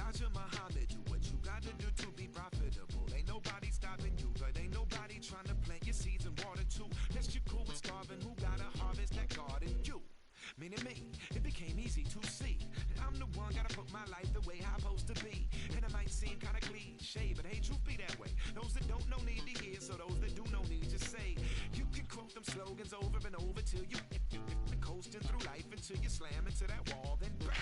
Elijah Muhammad, do what you gotta do to be profitable. Ain't nobody stopping you, but ain't nobody trying to plant your seeds and water too. That's you cool with starving, who gotta harvest that garden? You. Meaning me, it became easy to see. I'm the one, gotta put my life the way I'm supposed to be. And it might seem kinda cliche, but hey, truth be that way. Those that don't know need to hear, so those that do know need to say. You can quote them slogans over and over till you coasting through life until you slam into that wall, then bang.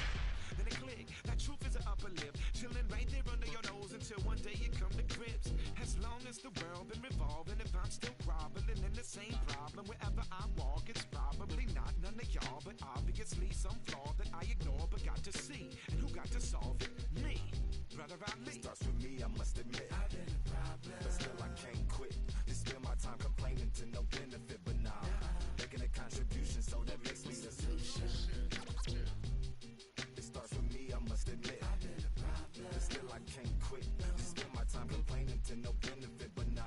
Then it click, that truth is an upper lip, chilling right there under your nose until one day you come to grips. As long as the world been revolving, if I'm still groveling in the same problem wherever I walk, it's probably not none of y'all, but obviously some flaw that I ignore but got to see. And who got to solve it? Me, brother Ali. Starts with me, I must admit, I've been a problem, but still I can't quit. Just spend my time complaining to no benefit, but nah, making a contribution, so that makes me the solution. It starts with me, I must admit, I've been a problem, but still I can't quit. Just spend my time complaining to no benefit, but nah,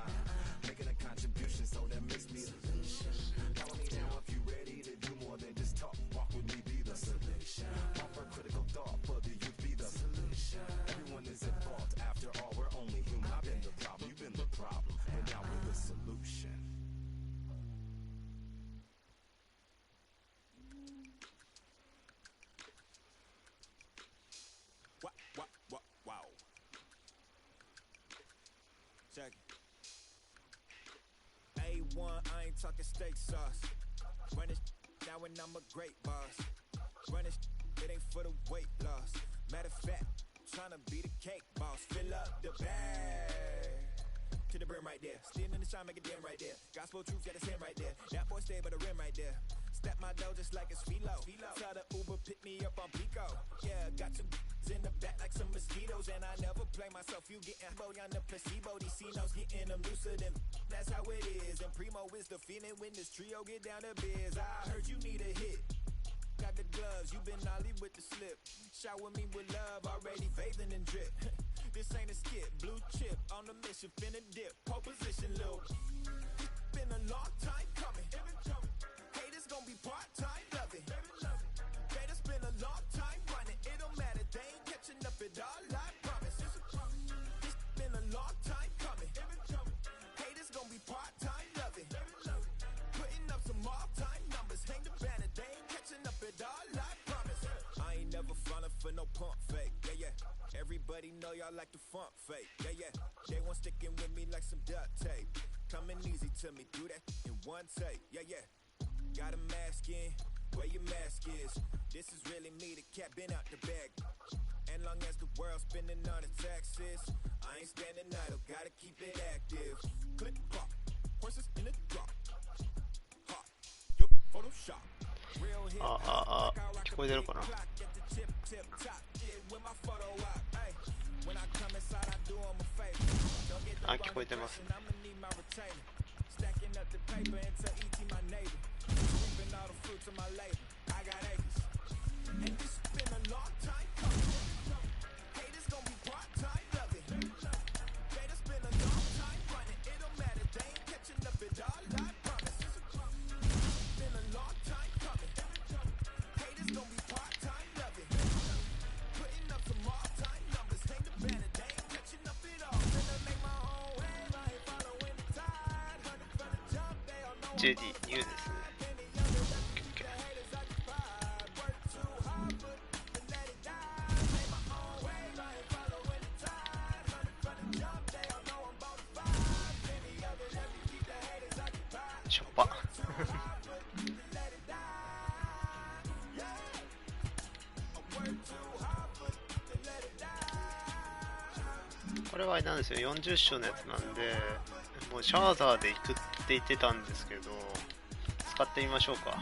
making a contribution, so that makes me the solution. Follow me now if you ready to do more than just talk. Walk with me, be the solution. Offer critical thought for the youth, be the solution. Everyone is at fault, after all, we're only human. I've been the problem, you've been the problem, and now we're the solution. Wow. Check it. A1, I ain't talking steak sauce. Run this down when I'm a great boss. Run this, it ain't for the weight loss. Matter of fact, tryna be the cake boss. Fill up the bag to the brim right there. Standing in the shine, make it dim right there. Gospel truth, got his hand right there. That boy stay by the rim right there. Step my dough just like it's philo. Tell the Uber, pick me up on Pico. Yeah, got some in the back like some mosquitoes. And I never play myself, you getting boy on the placebo. These C-notes getting them looser than that's how it is. And Primo is the feeling when this trio get down to biz. I heard you need a hit. Got the gloves, you been ollie with the slip. Shower me with love, already bathing in drip. This ain't a skip, blue chip on the mission, finna dip. Pole position, little. It's been a long time coming. Haters gon' be part-time, love it. Haters been a long time running. It don't matter, they ain't catching up at all, I promise. It's been a long time coming. Haters gon' be part-time, love it. Putting up some all-time numbers. Hang the banner, they ain't catching up at all, I promise. I ain't never frontin' for no pump fake, yeah. Everybody know y'all like the funk fake, yeah. They want sticking with me like some duct tape. Coming easy to me, do that in one take, yeah. Got a mask in, where your mask is. This is really me, the cat been out the bag. And long as the world's spending on the taxes, I ain't standing idle, gotta keep it active. Click clock, horses in the drop. Hot, yup, Photoshop. Real hit, 聞こえてるかな。 あ、聞こえてます。JD ニューですね。しょっぱこれはなんですよ、40周のやつなんで、もうシャーザーで行くって言ってたんですけど、使ってみましょうか。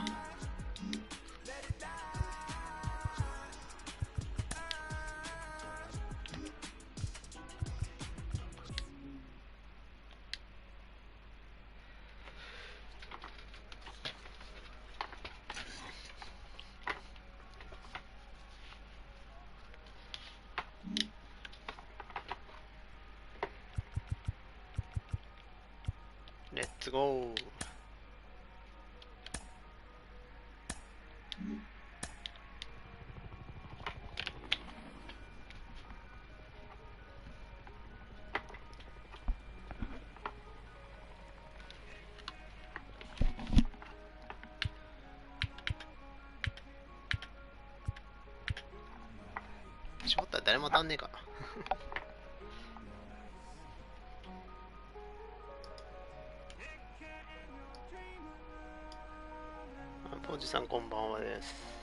レッツゴー。も当たんねえかなポジさんこんばんはです。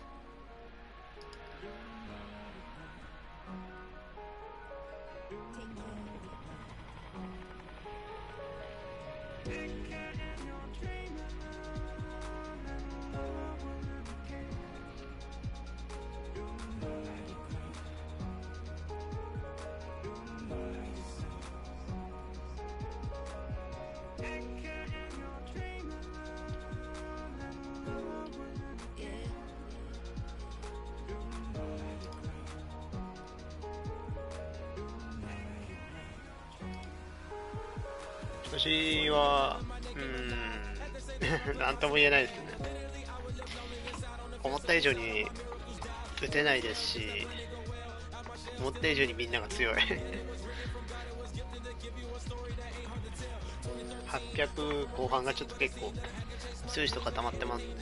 私はなんとも言えないですね。思った以上に打てないですし、思った以上にみんなが強い800後半がちょっと結構強い人固まってますね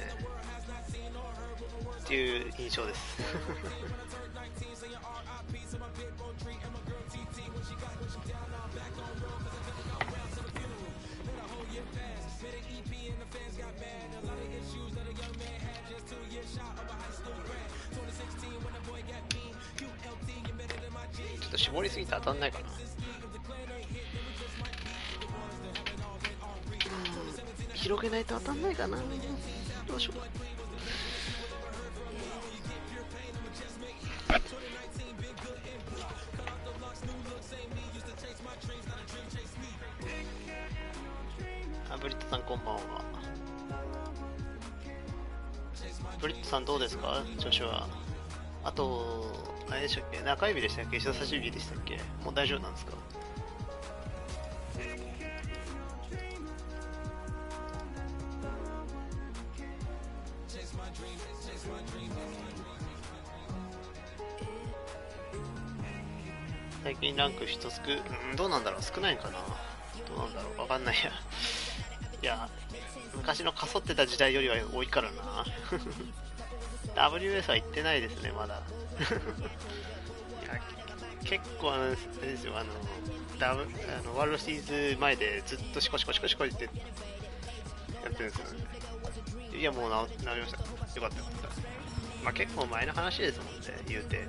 っていう印象ですちょっと絞りすぎて当たんないかな。広げないと当たんないかな。どうしよう。ブリットさんこんばんは。ブリットさんどうですか調子は。あとあれでしたっけ、中指でしたっけ、人差し指でしたっけ、もう大丈夫なんですか。最近ランク1つどうなんだろう、少ないんかな、どうなんだろう、わかんないやいや昔のかそってた時代よりは多いからなWS は行ってないですねまだいや結構あれですよ、ワールドシリーズ前でずっとシコシコシコシコってやってるんですよね。いやもう治りました、よかったよかった。まあ結構前の話ですもんね、言うて。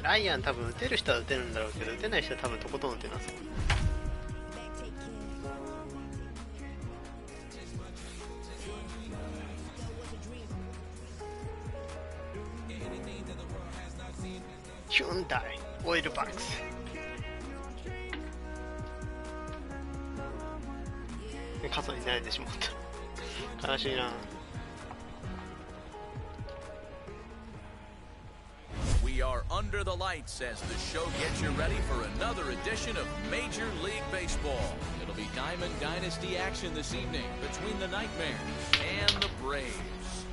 ライアン多分打てる人は打てるんだろうけど、打てない人は多分とことん打てますもん。ヒュンダイオイルバックス傘に慣れてしまった悲しいな。We are under the lights as the show gets you ready for another edition of Major League Baseball. It'll be Diamond Dynasty action this evening between the Nightmares and the Braves.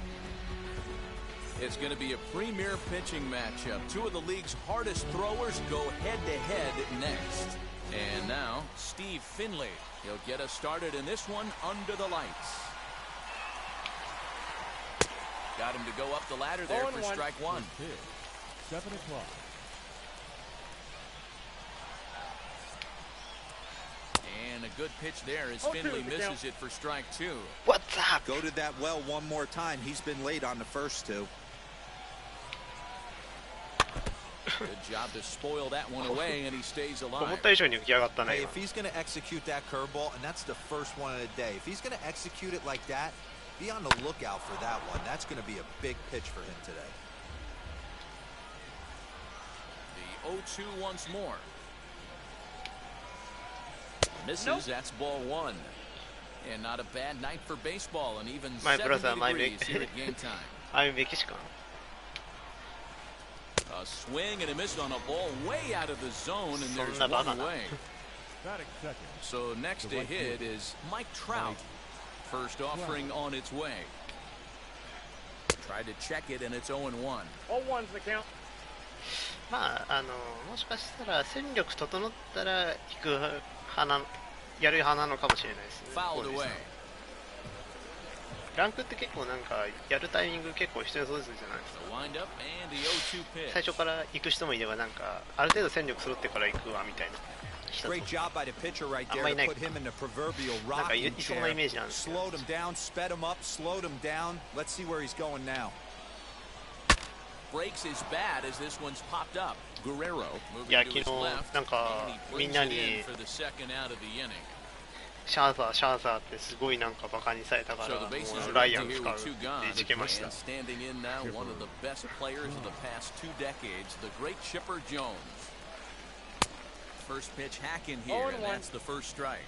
It's going to be a premier pitching matchup. Two of the league's hardest throwers go head-to-head next. And now, Steve Finley. He'll get us started in this one under the lights. Got him to go up the ladder there for strike one. 7 o'clock. And a good pitch there as Finley misses it for strike two. What's up? Go to that well one more time. He's been late on the first two. Good job to spoil that one away, and he stays 思 alive. った以上に浮き上がったね Hey, 今 if he's going to execute that curveball, and that's the first one of the day, if he's going to execute it like that, be on the lookout for that one. That's going to be a big pitch for him today. The 0-2 once more. Misses, that's ball one. And not a bad night for baseball, and even My 70 brother, my degrees big- here at game time. I'm メキシカン A swing and a miss on a ball way out of the zone, and there's そんなバカ one な away. Batting second. So next to hit is Mike Trout. First offering on its way. Tried to check it, and it's 0-1. 0-1's the count. まあもしかしたら戦力整ったら行く派なやる派なのかもしれないですね Fouled コージーさ away. んランクって結構なんかやるタイミング結構人それぞれじゃないですか。 The windup and the 0-2最 pitch. 初から行く人もいれば、なんかある程度戦力揃ってから行くわみたいな人も Great job by the pitcher right there to put him in the proverbial なんか rocking いそうなイメージなんですけど、 Slowed him down, sped him up, slowed him down. Let's see where he's going now. Breaks his bat as this one's popped up. Guerrero いや moving 昨 to 日 his left. なんか And he みん brings な it に in for the second out of the inning. シャーザーってすごいなんかバカにされたから、 So も the bases う are ライ empty アン here 使う with っ two て gone. いじけました And standing in now, one of the best players of the past 2 decades, the great Chipper Jones. First pitch hack in here, and that's the first strike.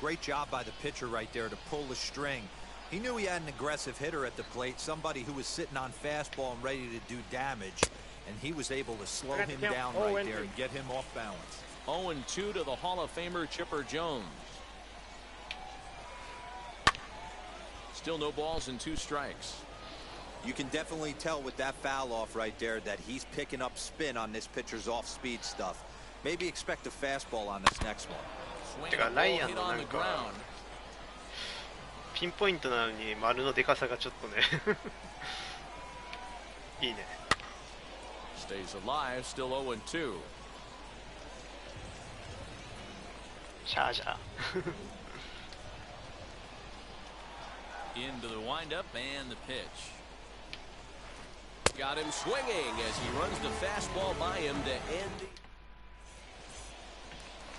Great job by the pitcher right there to pull the string. He knew he had an aggressive hitter at the plate, somebody who was sitting on fastball and ready to do damage, and he was able to slow him down right there and get him off balance. 0-2 to the Hall of Famer Chipper Jones. Still no balls and 2 strikes. You can definitely tell with that foul off right there that he's picking up spin on this pitcher's off-speed stuff. Maybe expect a fastball on this next one. Swing て and か a ラ ball イアン hit のな on ん the か ground. ピンポイントなのに丸のでかさがちょっとねいいね。 Stays alive, still 0-2. シャージャー Into the windup and the pitch. Got him swinging as he runs the fastball by him to end.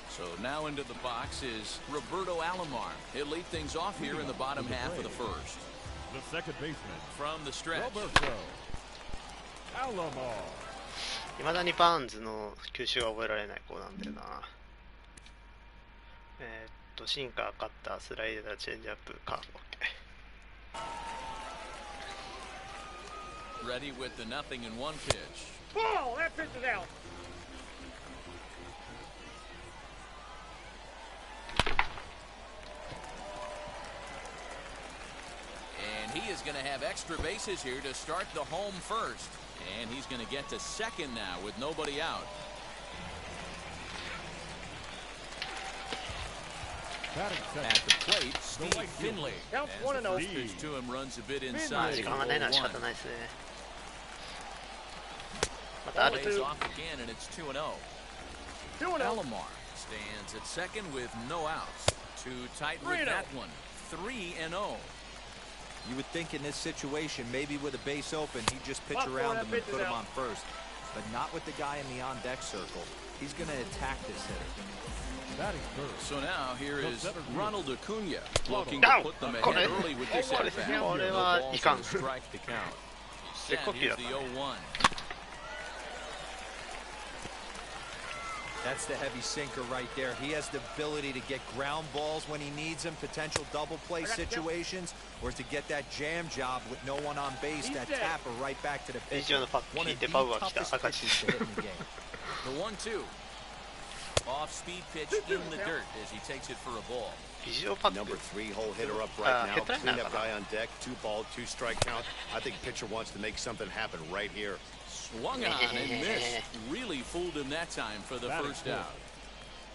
So now into the box is Roberto Alomar. He'll lead things off here in the bottom half of the first. The second baseman, From the stretch. Roberto Alomar. いまだにバーンズの球種が覚えられない子なんだよな。シンカー、カッター、スライダー、チェンジアップ、カーブ。Ready with the 0-1 pitch. Ball! That pitch is out. And he is going to have extra bases here to start the home first. And he's going to get to second now with nobody out. At the plate, Steve Finley. Counts As 1-0. the first pitch to him runs a bit まあ inside. 時間がないのは仕方ないですね。またある Plays off again, and it's 2-0. 2-0. Alomar stands at second with no outs. Too tight with 3-0. that one. 3-0. You would think in this situation, maybe with a base open, he'd just pitch Popcorn, around that him and pitch put is him out. on first. But not with the guy in the on-deck circle. He's going to attack this hitter. Batting first. So now here is Ronald Acuna looking Ow! to put them Come ahead on. early with this Oh, at bat.これ No は balls いかん。 and a strike to count. Set, 絶好機だ here's った the ね。 0-1. That's the heavy sinker right there. He has the ability to get ground balls when he needs them, potential double play situations, or to get that jam job with no one on base, that tapper right back to the 以 pitcher. 上のパッ One 聞い of て the パウが来た toughest 赤字 pitches to hit in the game. The 1-2. Off-speed pitch in the dirt as he takes it for a ball. ビジョンパック Number 3 hole hitter up right now. hit that Cleanup now. guy on deck. 2 ball, 2 strike count. I think pitcher wants to make something happen right here. Swung on and missed. Really fooled him that time for the Batting first fourth. out.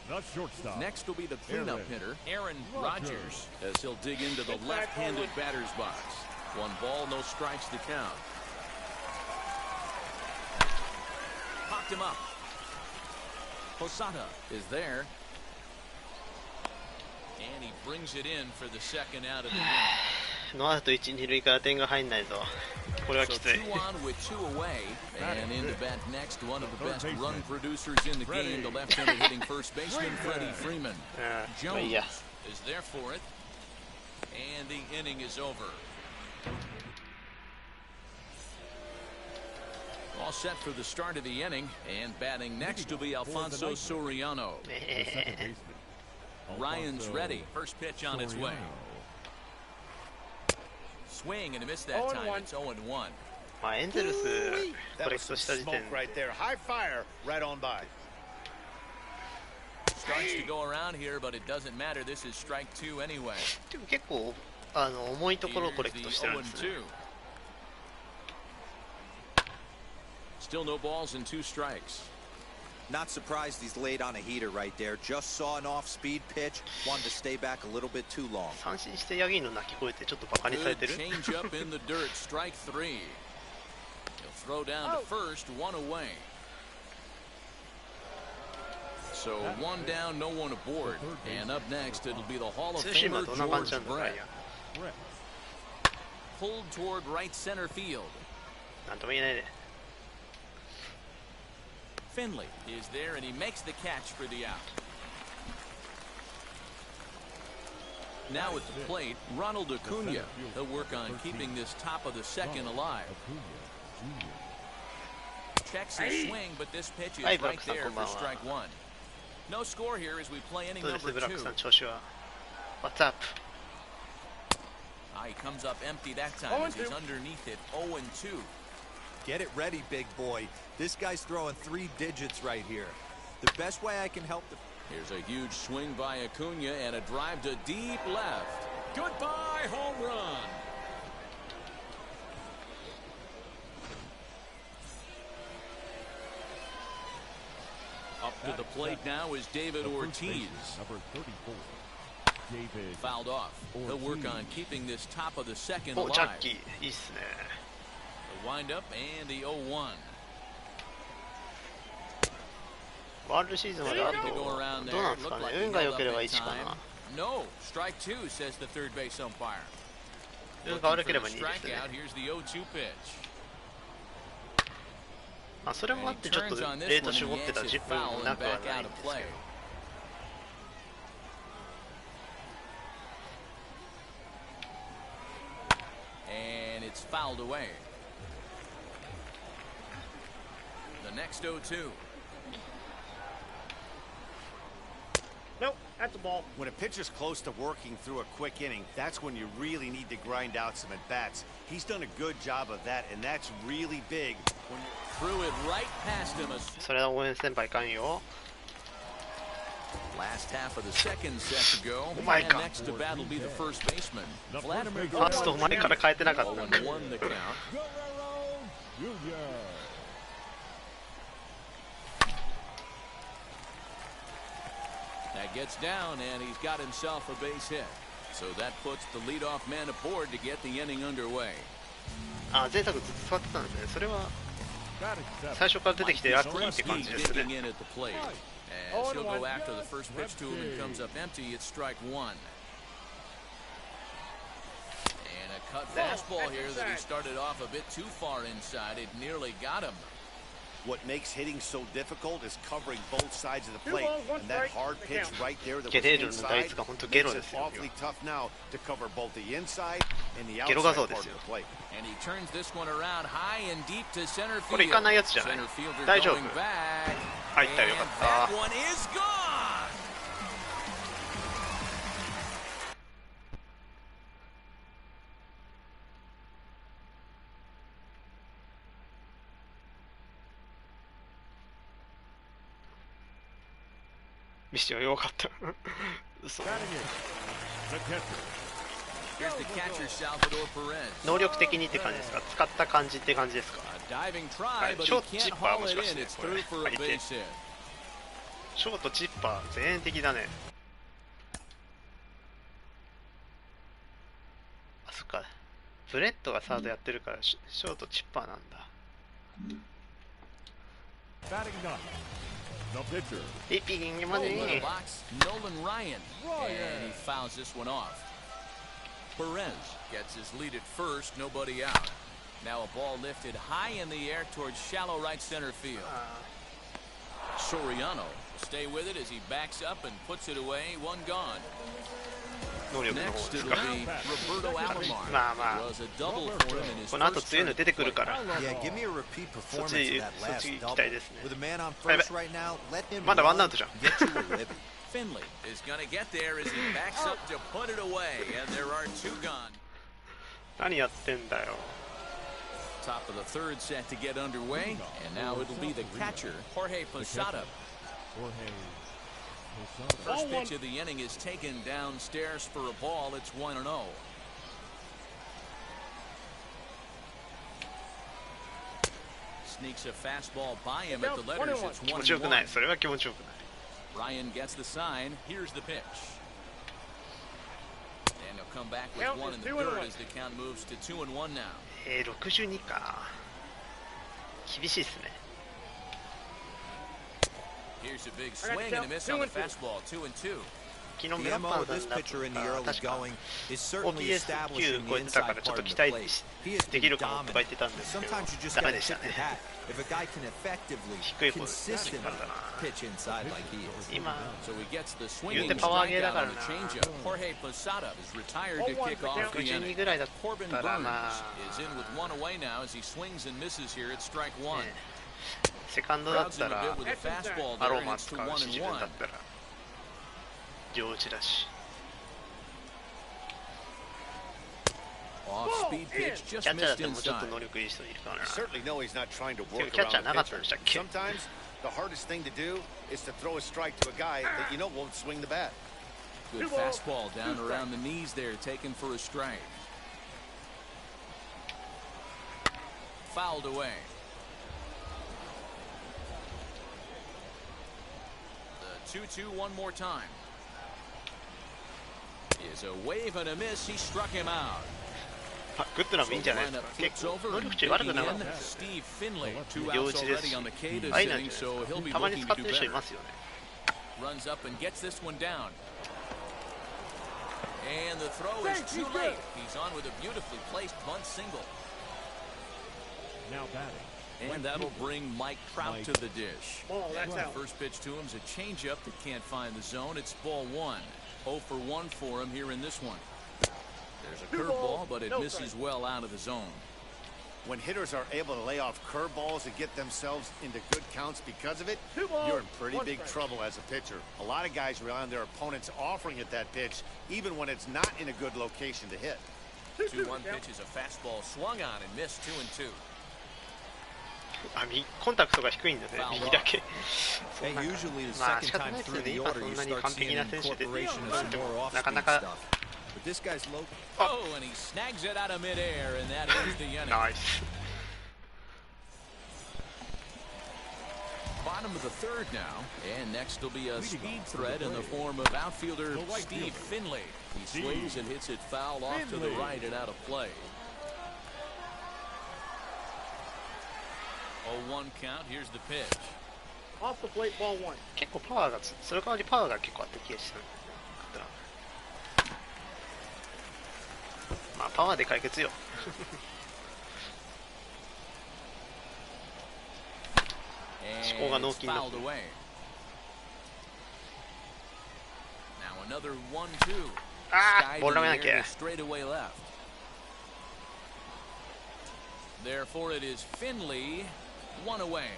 The shortstop. Next will be the cleanup hitter, Aaron Rodgers, as he'll dig into the left-handed batter's box. 1 ball, no strikes to count. Popped him up. Posada is there. And he brings it in for the second out of the inning. ノーアウト1、2塁から点が入んないぞ。これは So きつい。 2 on with 2 away, and in to bat next, one of the best run producers in the game, the left-handed hitting first baseman Freddie Freeman. まあいい Jones や。 is there for it, and the inning is over. All set for the start of the inning, and batting next will be Alfonso Soriano. The second baseman. Ryan's Alfonso ready. First pitch on its way. Soriano. Swing and a miss that time. It's 0-1. まあエンゼルスコ That レ was クト some した時点 smoke で right there. High fire right on by. Starts to go around here, but it doesn't matter. This is strike 2 anyway. でも結構重いところをコレ Here's ク the トしてるんですね。 0-2. Still no balls and 2 strikes. Not surprised he's laid on a heater right there. Just saw an off-speed pitch. Wanted to stay back a little bit too long. 三振してヤギの鳴き声ってちょっとバカにされ Good てる。 change up in the dirt, strike 3. He'll throw down to first, one away. So one down, no one aboard. And up next, it'll be the Hall of ツーシームは Famer どんな感じな George んだかい Brett. や。 Pulled toward right center field. なんとも言えないね。 Finley is there, and he makes the catch for the out. Now at the plate, Ronald Acuna. He'll work on keeping this top of the second alive. Checks his swing, but this pitch is right there for strike one. No score here as we play inning どうです number ブラック two. さん調子は。What's up? He comes up empty that time as he's underneath it, 0-2. Get it ready, big boy. This guy's throwing 3 digits right here. The best way I can help the... Here's a huge swing by Acuna and a drive to deep left. Goodbye, home run. Up to the plate now is David Ortiz. Number 34. David. Fouled off. He'll work on keeping this top of the second お、ジャッ alive. キー、いいっすね。 The windup and the 0-1. ワールドシーズンまであと、 To go around どうな there. んですか Looked ね。 like he 運が held 良 up ければ in 1か time. な。 No, strike two, says the third base umpire. 運が Looking 悪 for けれ the ば2ですね。 strikeout. Here's the 0-2 pitch. まあ、それもあってちょっとレート絞ってた10分もなくはないんですけど。 And it's fouled away. The next 0-2. Nope, that's a ball. When a pitcher's close to working through a quick inning, that's when you really need to grind out some at-bats. He's done a good job of that, and that's really big. When Threw it right past him. それは応援先輩いかんよ。 Last half of the second set to go. my And God. next to bat will be the first baseman. Vladimir ファースト前から変えてなかった。 0-1 the count. Junior. That gets down, and he's got himself a base hit. So that puts the leadoff man aboard to get the inning underway. あ、贅沢ずっと使ってたんですね。それは Batting 最 7. 初から出てきてラッキーって感じです Digging ね。 in at the plate. As he'll go after the first pitch to him and comes up empty, it's strike one. And a cut fastball here that he started off a bit too far inside. It nearly got him. what makes hitting so difficult is covering both sides of the plate, and that hard pitch right there that was ゲレーロの打 inside 率が本当ゲ makes ロで it すよ。 awfully tough now to cover both the inside and the ゲロ画 outside 像 part で of すよ。 the plate. And he turns this one around high and deep to center これ field. いかないやつじゃない。 Center fielder 大丈夫。 going back. 入ったよ、よか And った。 that one is gone. ミッションよかった。嘘。 Batting in. The catcher. Here's the catcher, Salvador Perez. 能力的にって感じですか？使った感じって感じですか？ A diving try, but シ he ョートチ can't ッパー haul もし it かし in. て It's これ through for a 相手 base hit. ショートチッパー全員的だね。あ、そっか。ブレッドがサードやってるからショートチッパーなんだ。 Batting 9. The pitcher. リピングま Oh, で in the に。 box, Nolan Ryan. And he fouls this one off. Perez gets his lead at first, nobody out. Now a ball lifted high in the air towards shallow right center field. Soriano will stay with it as he backs up and puts it away, one gone. 能力の方 Next です it'll か。 be Roberto Alomar. まあまあ It was a double for him in his この後 first 強いの turn 出てくるから。 Yeah, give me a repeat performance of that last そっち double. 行きたいですね。 With a man on first right now, let him まだワンアウ run, トじゃん。 get you a ribby. Finley is going to get there as he backs up to put it away, and there are two gone. 何やってんだよ。 Top of the third set to get underway, and now it'll be the catcher, Jorge Posada. Jorge. First pitch of the inning is taken downstairs for a ball. It's 1-0. sneaks a fastball by him at the letters. It's 気持ちよくない。 1-1. それは気持ちよくない。 Ryan gets the sign. Here's the pitch. And he'll come back with one in the dirt as the count moves to 2-1 now. 62か。厳しいですね。 Here's a big swing and a miss on the fastball. 2-2. 昨日 The メラン MO パン of さ this んだ pitcher in the と early 確か going is certainly OPS 9 establishing 超 the えてたか inside らちょっ part と of 期 the 待 plate. He has で been きるかもとか言って dominant. たんですけど Sometimes you just ダ gotta メでした tip ね your hat. If a guy can effectively, 低いボール consistently だったな。 pitch inside like he is. 今 So he gets the 言う swinging てパワーゲーだ strikeout から on な。 the changeup. Jorge Posada is retired to kick off the 62 inning. ぐらいだっ Corbin たらま Burns is in with one away now as he swings and misses here at strike あ、 one. ね、セカンドだっ Crowds た him a ら bit with a fastball アロ there ー and マ it's と to か 1 シ and ジ君だ 1. ったら両打ちだし。 Off-speed pitch キャ just ッチャーだっ missed てもうちょっと inside. 能力いい人いるからな。 You certainly know he's not trying to work Catch around the なかったん pitcher. でしたっけ？ Sometimes the hardest thing to do is to throw a strike to a guy that you know won't swing the bat. Good fastball down around the knees there, taken for a strike. Fouled away. The 2-2 one more time. Is a wave and a miss. He struck him out. あ、グッドラもいいんじゃないですか。結構能力値悪くなかったですよね。両打ちですし、あいなんじゃないですか。たまに使ってる人いますよね。 Runs up and gets this one down. And the throw is too late. He's on with a beautifully placed bunt single. Now batting. And that'll bring Mike Trout to the dish. The first pitch to him is a changeup that can't find the zone. It's ball one. 0 for 1 for him here in this one. There's a curveball, but it misses well out of the zone. When hitters are able to lay off curveballs and get themselves into good counts because of it, you're in pretty big trouble as a pitcher. A lot of guys rely on their opponents offering it that pitch, even when it's not in a good location to hit. 2-1 pitch is a fastball swung on and missed 2-2. あ、コンタクトが低いんだね、右だけ。 Hey, usually the まあ second 仕方 time ないですよ through ね。 the 今 order そ you んなに start 完 seeing 璧な an 選手で incorporation of some more なか off-speed なか stuff. But this guy's low. Oh, and he snags it out of midair, and that ends the inning. ナイス。 Bottom of the third now, and next will be a speed threat in the form of outfielder Steve Finley. He swings and hits it foul off to the right and out of play. 0-1 count. Here's the pitch. Off the plate, ball one. 結構パワーがそれ代わりパワーが結構あった気がしたんだ。まあパワーで解決よ。 思考が脳筋になってる。 Now another 1-2. ああ、ボール投げなきゃ。 Straight away left. Therefore, it is Finley, one away.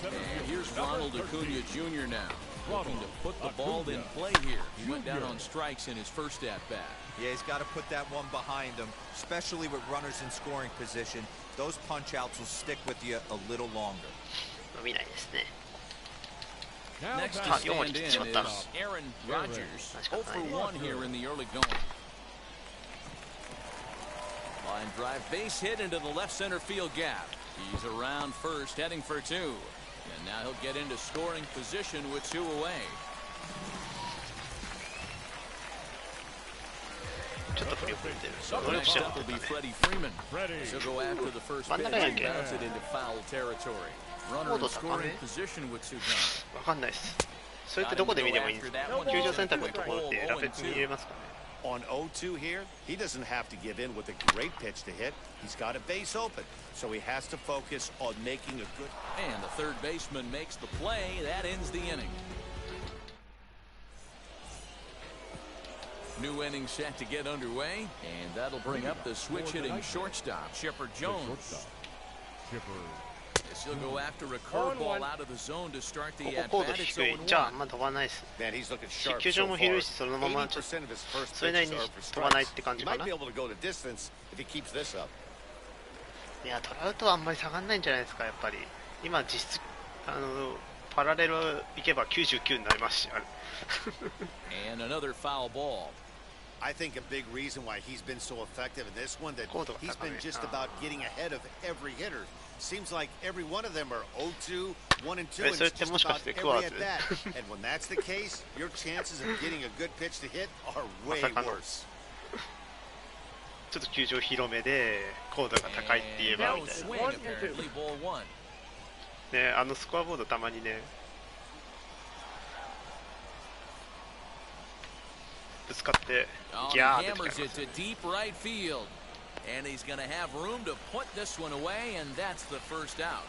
And here's Ronald Acuna Jr. now, looking to put the ball in play here. He went down on strikes in his first at-bat. Yeah, he's got to put that one behind him, especially with runners in scoring position. Those punch-outs will stick with you a little longer. 伸びないですね。 Now Next to batting. stand in is Aaron Rodgers, 0 for 1 here in the early going. Line drive base hit into the left center field gap. He's around first, heading for two. And now he'll get into scoring position with two away. ちょっと振り遅れてる。 So 能力 next 者 up will be Freddie Freeman. He'll go after the first pitch and bounce it into foul territory. Runner in scoring position with two gone. わかんないです。それってどこで見ればいいんですか。球場選択のところって選べ見れますかね。 On 0-2 here, he doesn't have to give in with a great pitch to hit. He's got a base open, so he has to focus on making a good... And the third baseman makes the play. That ends the inning. New inning set to get underway, and that'll bring up the switch-hitting shortstop, Chipper Jones. As he'll go after a curveball out of the zone to start こ the こ高度 at-bat. It's 低い。じゃああ 0-1. んま飛ばないです。 Man, he's looking sharp 球場 so も far. 広いし、そのままちょっと 80% of his first それなり pitches に are for 飛ばないっ strikes. て感 He じか might な。 be able to go the distance if he keeps this up. いや、トラウトはあんまり下がんないんじゃないですか、やっぱり。今実質パラレル行けば99になりますし、あれ。And another foul ball. I think a big reason why he's been so effective in this one that he's been just about getting ahead of every hitter. Seems like every one of them are 0-2, 1-2, and just about every at that. And when that's the case, your chances of getting a good pitch to hit are way worse. ちょっと球場広めで高度が高いって言えばみたいな。ね、あのスコアボードたまにね、ぶつかってギャーってきたります。And he's going to have room to put this one away, and that's the first out.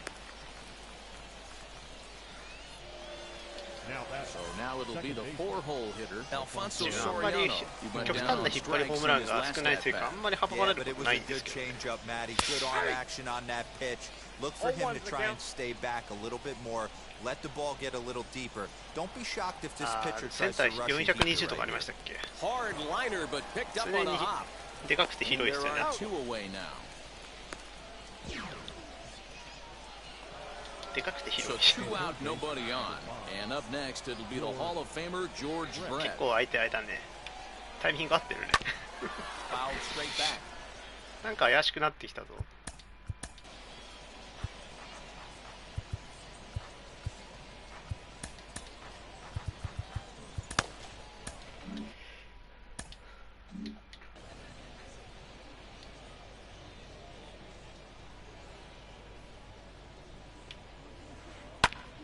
So now it'll be the 4-hole hitter, Alfonso Soriano. 極端な引っ張りホームランが少ないというか、あんまり幅がないんですけど。Good action on that pitch. Look for him to try and stay back a little bit more. Let the ball get a little deeper. Don't be shocked if this pitcher tries to rush you. 420とかありましたっけ？ Hard liner, but picked up on a hop. でかくて広いですよね。でかくて広い。結構相手ね。タイミング合ってるね。なんか怪しくなってきたぞ。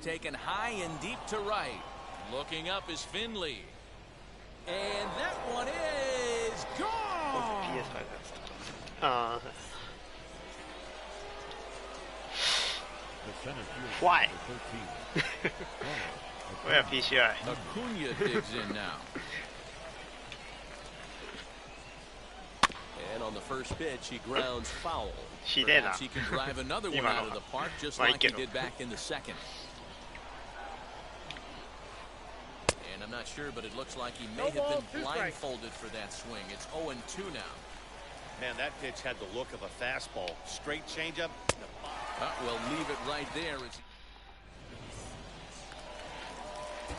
Taken high and deep to right. Looking up is Finley. And that one is gone! Why? Where PCI? Acuna digs in now. And on the first pitch, he grounds foul. Perhaps he can drive another one out of the park just like he did back in the second. I'm not sure, but it looks like he may have been blindfolded for that swing. It's 0-2 now. Man, that pitch had the look of a fastball. Straight changeup. We'll leave it right there.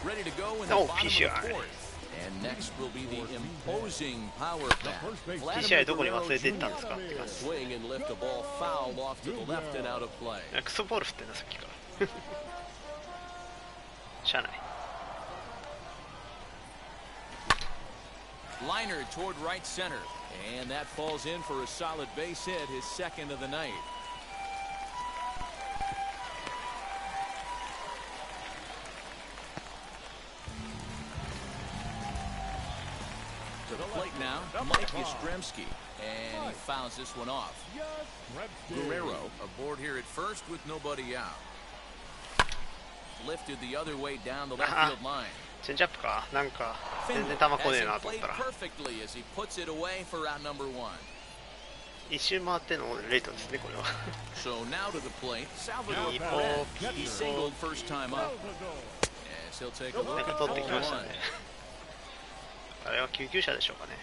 Ready to go in the bottom of the fourth. And next will be the imposing power bat. PCI どこに忘れてったんですかって感じ。Swing and lift a ball foul off to the left and out of play. クソボール振ってんなさっきから。しゃあない。Liner toward right center, and that falls in for a solid base hit, his second of the night. To the plate now, Mike Yastrzemski, and he fouls this one off. Guerrero aboard here at first with nobody out. Lifted the other way down the left field line. チェンジアップかなんか全然球来ねえなと思ったら一周回ってのレートですねこれは。いいポー取ってきましたね。あれは救急車でしょうかね。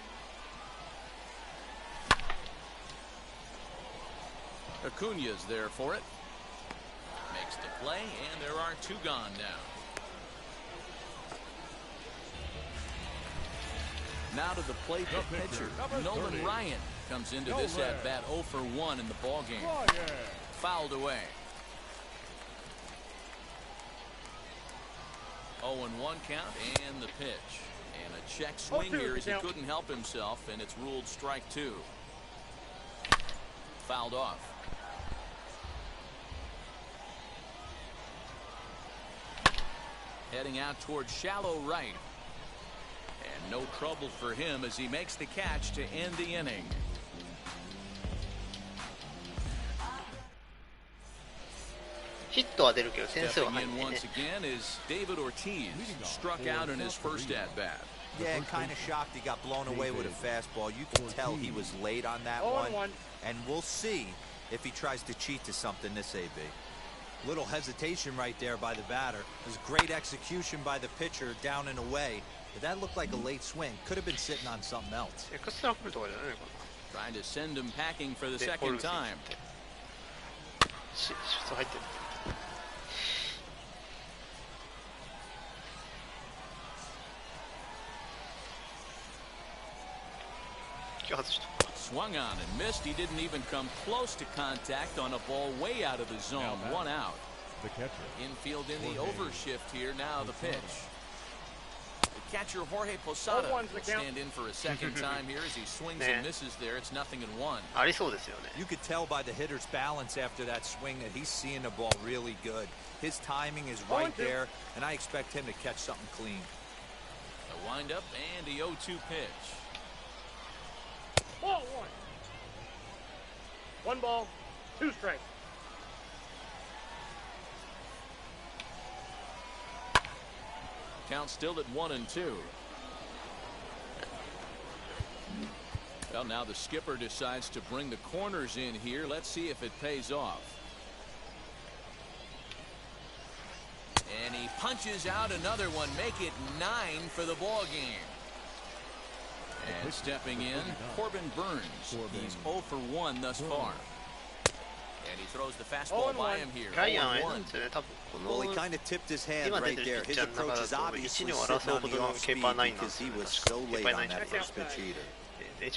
Acuna's there for it. Makes the play, and there are two gone now. Now to the plate, the pitcher, Nolan Ryan, comes into this at-bat 0 for 1 in the ballgame. Fouled away. 0-1 count, and the pitch. And a check swing here as he couldn't help himself, and it's ruled strike 2. Fouled off. Heading out towards shallow right. And no trouble for him as he makes the catch to end the inning. Stepping in once again is David Ortiz, struck out in his first at-bat. Yeah, kind of shocked he got blown away with a fastball. You can tell he was late on that one. And we'll see if he tries to cheat to something this AB. Little hesitation right there by the batter. It was great execution by the pitcher down and away. But that looked like a late swing. Could have been sitting on something else. Trying to send him packing for the second time. Swung on and missed. He didn't even come close to contact on a ball way out of the zone. One out. The catcher. Infield in the overshift here. Now the pitch. The catcher Jorge Posada will stand in for a second time here as he swings and misses there. It's 0-1. You could tell by the hitter's balance after that swing that he's seeing the ball really good. His timing is right there, and I expect him to catch something clean. A windup and a 0-2 pitch. Ball one. 1 ball, 2 strikes. Count still at 1-2. Well, now the skipper decides to bring the corners in here. Let's see if it pays off. And he punches out another one. Make it 9 for the ball game. And stepping in, Corbin Burns. He's 0 for 1 thus far. And he throws the fastball by him here. 0-1. Well, he kind of tipped his hand right there. His approach is obviously sitting on the off speed because he was so late on that first pitch either.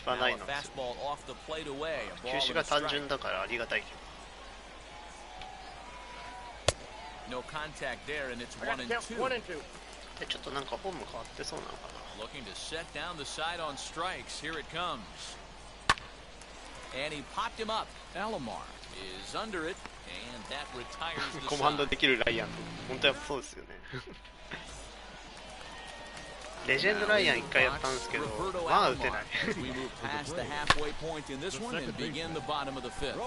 Now a fastball off the plate away. A ball and a strike. No contact there, and it's 1-2. 1-2. Looking to set down the side on strikes. Here it comes. And he popped him up. Alomar is under it, and that retires the コマンド side. できるライアン。本当やっぱそうですよね。レジェンドライアン1回やったんですけど、まあ打てない。 We move past the halfway point in this one and begin the bottom of the fifth.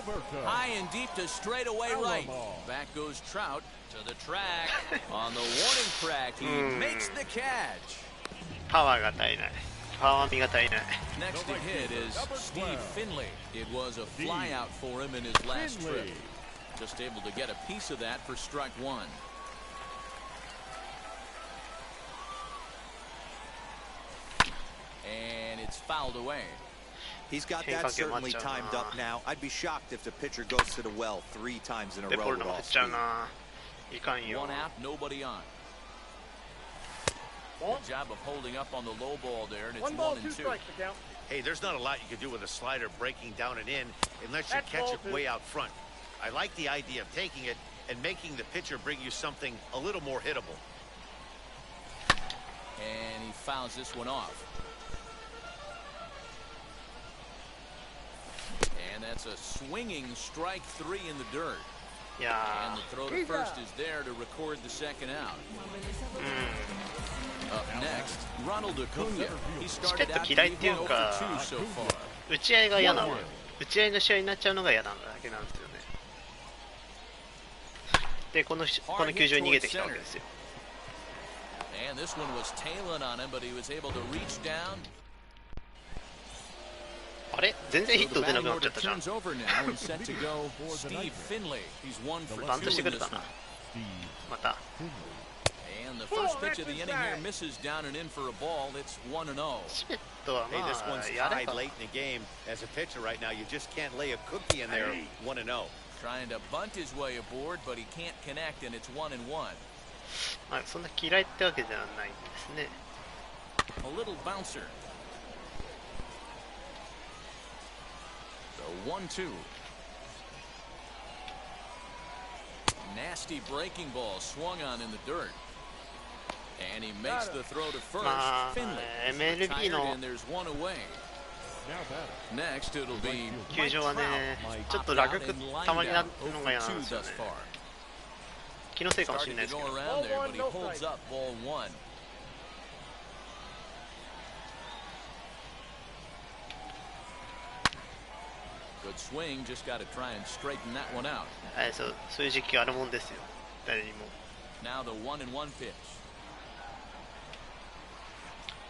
High and deep to straightaway right. Back goes Trout to the track. On the warning track, he makes the catch. パワーが足りない。パワー味が足りない。 Next to hit is Steve Finley. It was a flyout for him in his last trip. Just able to get a piece of that for strike 1. And it's fouled away. He's got that certainly timed up now. I'd be shocked if the pitcher goes to the well 3 times in a row with off speed. いかんよ。 One out, nobody on. Good job of holding up on the low ball there, and it's 1 ball, 2 1-2. strikes to count. Hey, there's not a lot you can do with a slider breaking down and in unless you That's catch ball it 2. way out front. I like the idea of taking it and making the pitcher bring you something a little more hittable. And he fouls this one off. And that's a swinging strike 3 in the dirt. いや And the throw to first is there to record the second out. Up next, Ronald Acuna. He started out 嫌いっていうか 0 for 2 so far. 打ち合いが嫌なの。打ち合いの試合になっちゃうのが嫌なだけなんですよね。で、この球場に逃げてきたわけですよ。 And this one was tailing on him, but he was able to reach down. あれ全然ヒット打てなくなっちゃったじゃん。 Turns over now and set to go Steve Finley. He's 1 for バントして 2 く in れ this たな one.。また。 And the first pitch of the inning here misses down and in for a ball. It's 1-0. シメットは Hey, ま this one's あやれ tied ば。 late in the game. As a pitcher right now, you just can't lay a cookie in there 1-0. Trying to bunt his way aboard, but he can't connect, and it's 1-1. まあそんな嫌いってわけではないんですね。 A little bouncer. The 1-2. Nasty breaking ball swung on in the dirt. And he makes the throw to first. まあ Finley is MLB retired, の and there's one away. Next, it'll be 球場はね、ちょっとラグたまになるのが嫌なんですよね。気のせいかもしれないですけ go ど。 around there, but he holds up ball 1. Good swing, just got to try and straighten that one out. はい、そういう時期あるもんですよ。誰にも。 Now the 1-1 pitch.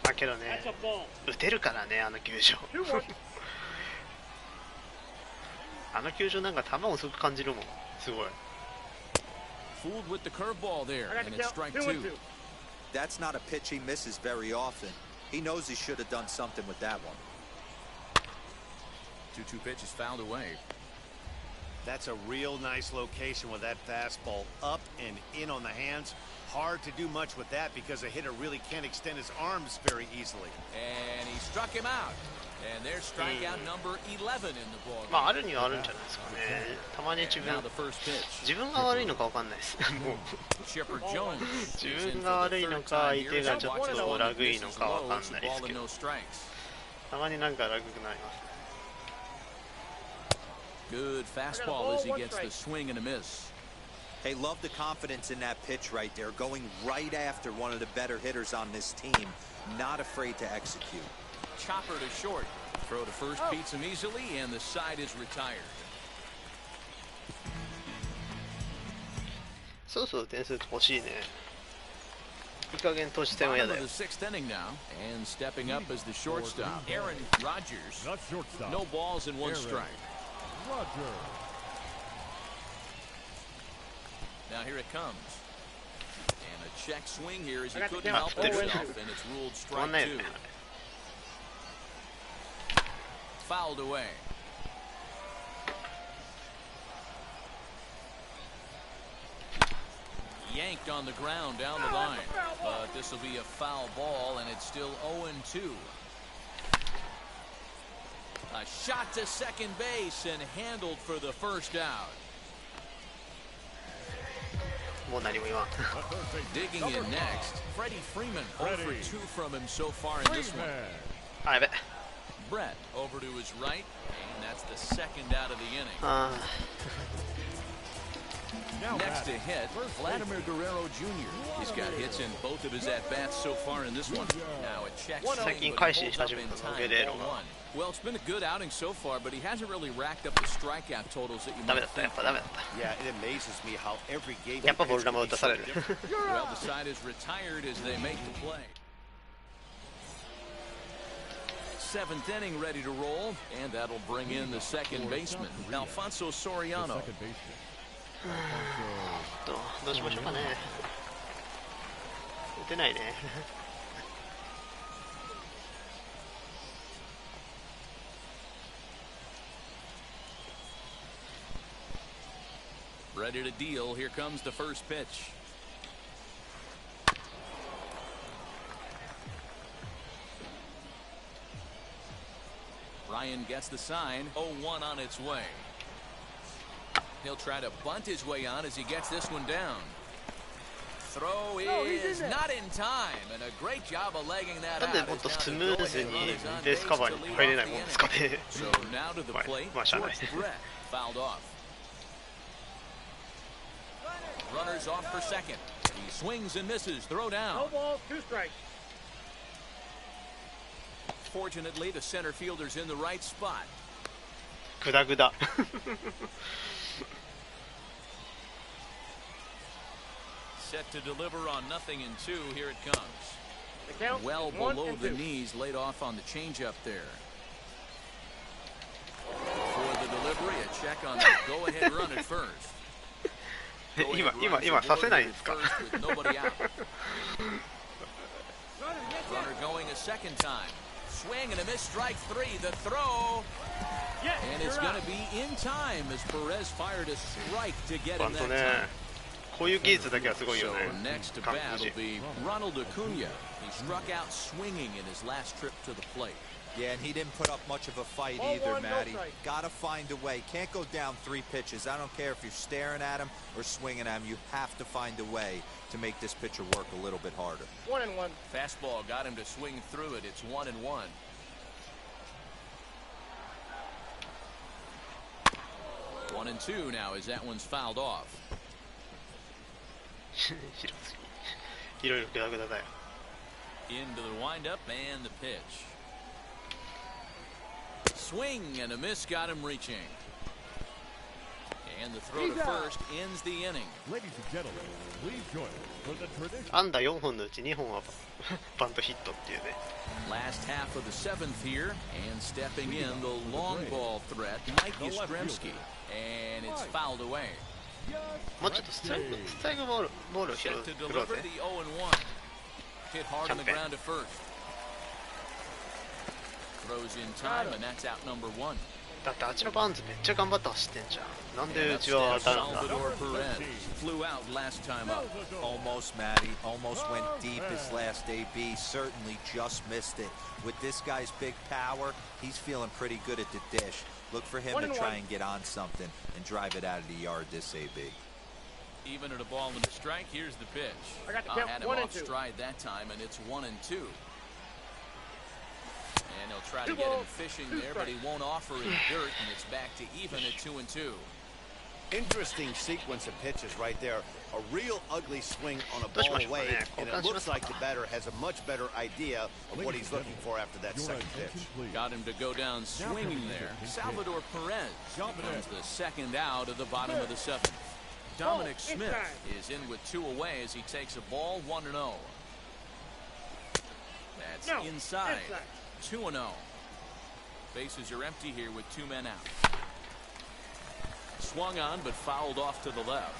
だけどね、 That's a ball. 打てるからね、あの球場。 2-1. あの球場なんか球遅く感じるもん。すごい。 Fooled with the curveball there, I got and to it's count. strike 2-2. 2. That's not a pitch he misses very often. He knows he should have done something with that one. 2-2 pitch is fouled away. That's a real nice location with that fastball up and in on the hands. Hard to do much with that because a hitter really can't extend his arms very easily. And he struck him out. And there's strikeout number 11 in the ball game. まああるにはあるんじゃないですかね。たまに And now the first pitch. 自分が悪いのかわかんないです。もう Chipper Jones 自分が悪いのか相手がちょっとラグいのかわかんないですけど、たまになんかラグくなりますね。Good fastball as he gets the swing and a miss. Hey, love the confidence in that pitch right there, going right after one of the better hitters on this team, not afraid to execute. Chopper to short. Throw to first beats him easily, and the side is retired. そうそう点数欲しいね。いい加減投手戦は嫌だ Bottom よ。 of the sixth inning now, and stepping up as the shortstop, Aaron Rodgers. Not shortstop. No balls and one strike. Roger. Now here it comes. And a check swing here as he I got the couldn't count. help Oh, himself, and it's ruled 終わん strike ないよ two. ね。 Fouled away. Yanked on the ground down the line. But this will be a foul ball, and it's still 0-2. A shot to second base and handled for the first out. もう何も言わん。 Digging in next, Freddie Freeman 0 for 2 from him so far in this one. あ、やべ。 Brett over to his right, and that's the second out of the inning. あ Next to hit, Vladimir Guerrero Jr. He's got hits in both of his at-bats so far in this one. Now a check swing, 最近 but 改 he 心し holds up 始め in たの time, ゲレーロが。 1-1. Well, it's been a good outing so far, but he hasn't really racked up the strikeout totals that you ダメ might だった、や think. っぱダメだった。 Yeah, it amazes me how every game やっぱボール球打たされる。 Well, the side is retired as they make the play. Seventh inning ready to roll, and that'll bring in the second baseman, Alfonso Soriano. Second baseman. どうしましょうかね。打てないね。Ready to deal. Here comes the first pitch. Ryan gets the sign. 0-1 on its way. He'll try to bunt his way on as he gets this one down. Throw is not in time, and a great job of legging that なん out. でもっとスムーズにベースカバーに入れないもんですかね。 So now to the plate, まあしゃあない。 George Brett fouled off. Runners off for second. He swings and misses. Throw down. No balls, 2 strikes. Fortunately, the center fielder's in the right spot. グダグダ。 Set to deliver on 0-2. Here it comes. The count Well is 1 below and the 2. knees, laid off on the changeup there. For the delivery, a check on the go-ahead run at first. 今させないんですか。 With nobody out. Runner going a second time. Swing and a miss, strike 3. The throw. Yes, And it's you're going out. to be in time as Perez fired a strike to get バ him ント that ね。 time. こういう技術だけはすごいよ So ね。 next to 韓 bat 国 will 人。 be Ronald Acuna. He struck out swinging in his last trip to the plate. Yeah, and he didn't put up much of a fight Ball either, one, no Matty. strike. Gotta find a way. Can't go down 3 pitches. I don't care if you're staring at him or swinging at him. You have to find a way to make this pitcher work a little bit harder. 1 and 1. Fastball got him to swing through it. It's 1-1. One and two now as that one's fouled off. 広すぎ。いろいろグダグダだよ。 Into the windup and the pitch. Swing and a miss got him reaching. And the throw to first ends the inning. Ladies and gentlemen, please join us for the tradition. 安打4本のうち2本はバントヒットっていうね。 Last half of the seventh here, and stepping in the long ball threat, Mike Yastrzemski, and it's fouled away. もうちょっとストライクボールを拾 Set う to 振ろう deliver ぜ。 the 0-1. Hit hard on the ground to first. Throws in time, and that's out number 1. だってあっちのバーンズめっちゃ頑張って走ってんじゃん。なんでうちはダメなんだ。 Salvador Perez flew out last time up. Almost, Matty. Almost went deep his last AB. Certainly just missed it. With this guy's big power, he's feeling pretty good at the dish. Look for him to try and get on something and drive it out of the yard this AB. Even at a ball and a strike, here's the pitch. I got the count. Had him 1 and off 2. stride that time, and it's 1 and 2. And he'll try to 2 get him balls, fishing 2 there, but he strikes. won't offer him dirt, and it's back to even at 2 and 2. Interesting sequence of pitches right there. A real ugly swing on a ball away, and it looks like the batter has a much better idea of what he's looking for after that second pitch. Got him to go down swinging there. Salvador Perez becomes the second out of the bottom of the 7th. Dominic Smith is in with 2 away as he takes a ball 1-0. That's inside. 2-0. Bases are empty here with 2 men out. Swung on but fouled off to the left.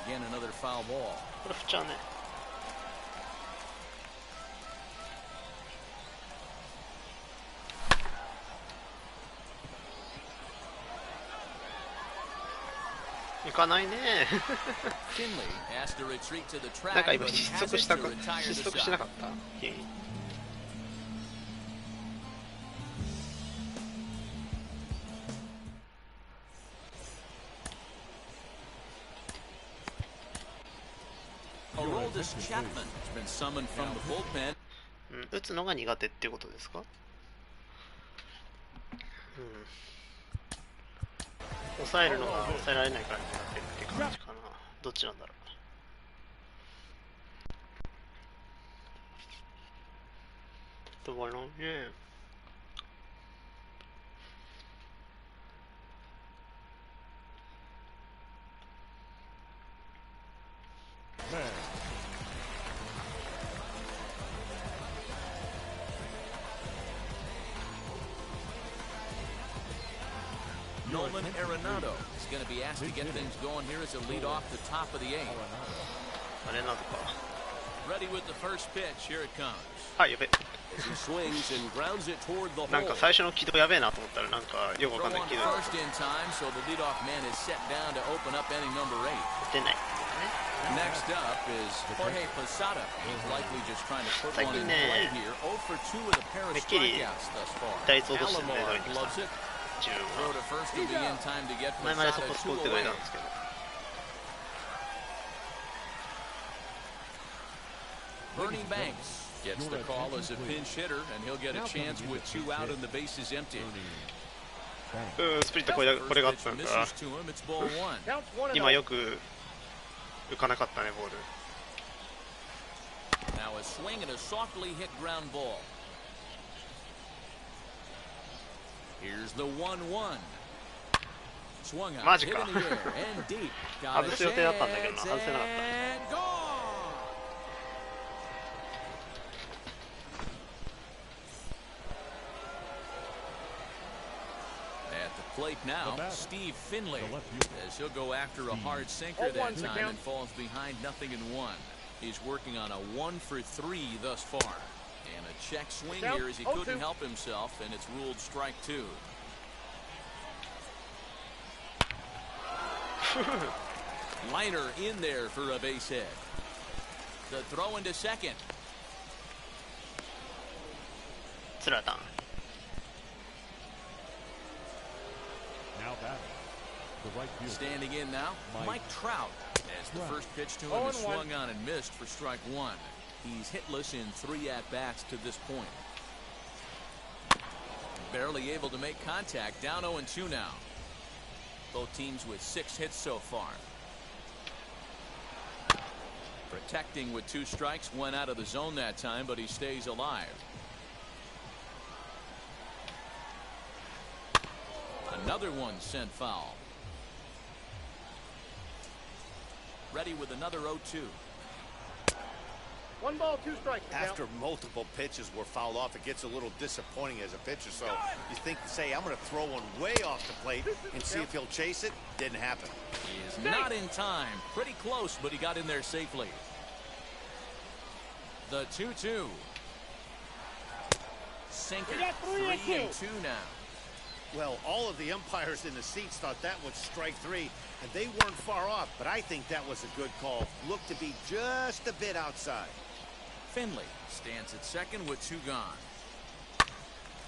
Again another foul ball. これ振っちゃうね。行かないね。 Finley has to retreat to the なん track, か今 but he 失速 has し it た to か retire 失 the 速しな side. かった君。Aroldis Chapman has been summoned from the bullpen. 打つのが苦手っていうことですか？抑えるのが抑えられないから苦手って感じかな。どっちなんだろう。どうかなね。Nolan Arenado is going to be asked to get things going here as a lead off the top of the 8th. あれなのか。 Ready with the first pitch. Here it comes. はい、やべ。 As he swings and grounds it toward the なんか hole. 最初の軌道やべえなと思ったらなんかよくわか Throw んない on 軌 to 道 first in time, so the leadoff man is set down to open up inning number 8. 出ない。 Next up is Jorge Posada. He's likely just trying to put 最 one 近 in ね play here. 0 for 2 with a pair of めっきり strikeouts thus far. 打率落としてるね、ドリ Alomar ンクさん。 loves it. 自分 Throw は to first will be in time to get 前までそ Posada こそこ 2 打ってくれ away. たんですけど。 Bernie Banks gets the call as a pinch hitter, and he'll get a chance with 2 out and the bases empty. スプリットこれがあっ Pitch たんだ。 misses to him. It's ball 1. Counts 1 and 今 0. よく浮かなかったね、ボール。 Now a swing and a softly hit ground ball. Here's the 1-1. Swung out, マジ hit か。 in the air and deep. Got 外 a す予定だったんだけどな、 chance 外せなかった。 and gone. At the plate now, Steve Finley, as he'll go after a hard sinker that 0-1's the time count. and falls behind 0-1. He's working on a 1 for 3 thus far. And a check swing Count, here as he 0-2. couldn't help himself, and it's ruled strike 2. Liner in there for a base hit. The throw into second. つらたん。 Now batting, the right fielder. Standing in now, Mike Trout. As the first pitch to him is 0-1. swung on and missed for strike 1. He's hitless in 3 at-bats to this point. Barely able to make contact. Down 0-2 now. Both teams with 6 hits so far. Protecting with 2 strikes. Went out of the zone that time, but he stays alive. Another one sent foul. Ready with another 0-2. 1 ball, 2 strikes. the count. After multiple pitches were fouled off, it gets a little disappointing as a pitcher. So you think, say, I'm going to throw one way off the plate and see if he'll chase it. Didn't happen. He is not in time. Pretty close, but he got in there safely. The 2-2. Sink it. 3-2 now. Well, all of the umpires in the seats thought that was strike three, and they weren't far off, but I think that was a good call. Looked to be just a bit outside. Finley stands at second with 2 gone.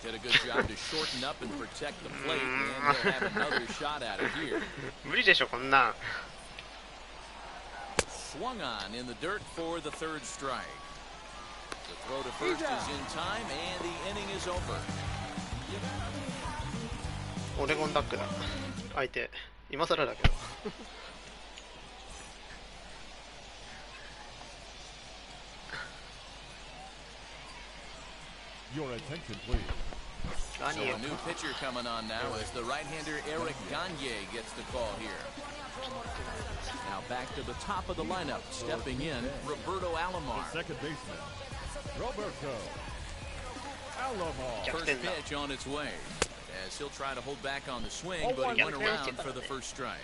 Did a good job to shorten up and protect the plate, and they'll have another shot at it here. 無理でしょこんなん。 Swung on in the dirt for the 3rd strike. The throw to first is in time, and the inning is over. オレゴンダックだ。相手今更だけど。Your attention, please. So a new pitcher coming on now as the right-hander Eric Gagne gets the call here. Now back to the top of the lineup, stepping in, Roberto Alomar. Second baseman, Roberto Alomar. First pitch on its way, as he'll try to hold back on the swing, but he went around for the first strike.